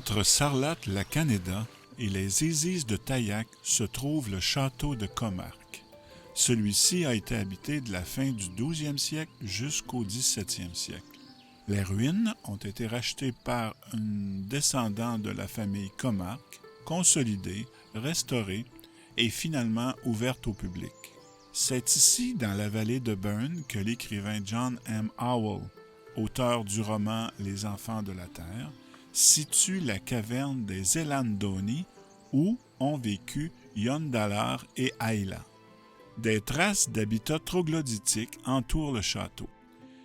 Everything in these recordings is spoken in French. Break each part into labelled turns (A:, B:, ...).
A: Entre Sarlat-la-Canéda et les Isis de Taillac se trouve le château de Comarque. Celui-ci a été habité de la fin du 12e siècle jusqu'au 17e siècle. Les ruines ont été rachetées par un descendant de la famille Comarque, consolidées, restaurées et finalement ouvertes au public. C'est ici, dans la vallée de Burn, que l'écrivain John M. Howell, auteur du roman Les Enfants de la Terre, situe la caverne des Elandoni où ont vécu Yondalar et Ayla. Des traces d'habitat troglodytique entourent le château.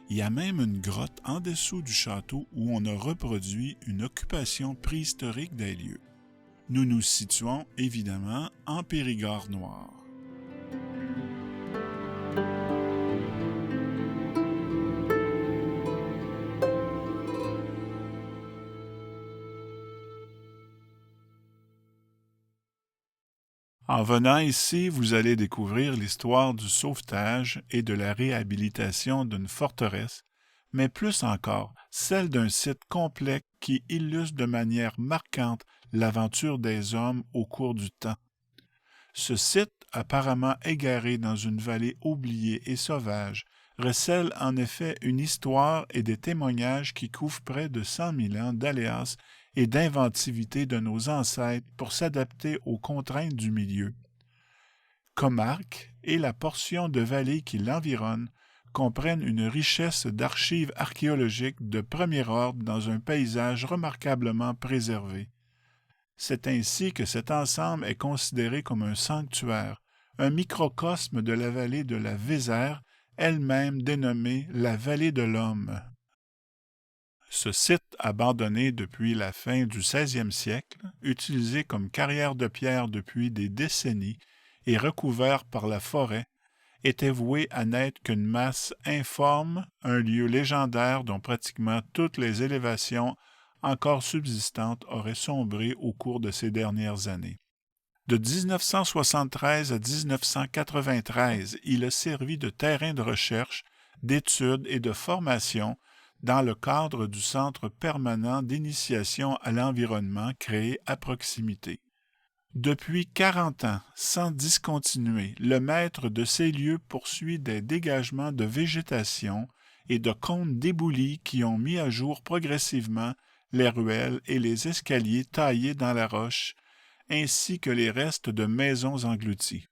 A: Il y a même une grotte en dessous du château où on a reproduit une occupation préhistorique des lieux. Nous nous situons évidemment en Périgord noir. En venant ici, vous allez découvrir l'histoire du sauvetage et de la réhabilitation d'une forteresse, mais plus encore, celle d'un site complet qui illustre de manière marquante l'aventure des hommes au cours du temps. Ce site, apparemment égaré dans une vallée oubliée et sauvage, recèle en effet une histoire et des témoignages qui couvrent près de 100 000 ans d'aléas et d'inventivité de nos ancêtres pour s'adapter aux contraintes du milieu. Comarque et la portion de vallée qui l'environne comprennent une richesse d'archives archéologiques de premier ordre dans un paysage remarquablement préservé. C'est ainsi que cet ensemble est considéré comme un sanctuaire, un microcosme de la vallée de la Vézère, elle-même dénommée la vallée de l'Homme. Ce site, abandonné depuis la fin du 16e siècle, utilisé comme carrière de pierre depuis des décennies et recouvert par la forêt, était voué à n'être qu'une masse informe, un lieu légendaire dont pratiquement toutes les élévations encore subsistantes auraient sombré au cours de ces dernières années. De 1973 à 1993, il a servi de terrain de recherche, d'études et de formation dans le cadre du Centre permanent d'initiation à l'environnement créé à proximité. Depuis 40 ans, sans discontinuer, le maître de ces lieux poursuit des dégagements de végétation et de cônes d'éboulis qui ont mis à jour progressivement les ruelles et les escaliers taillés dans la roche, ainsi que les restes de maisons englouties.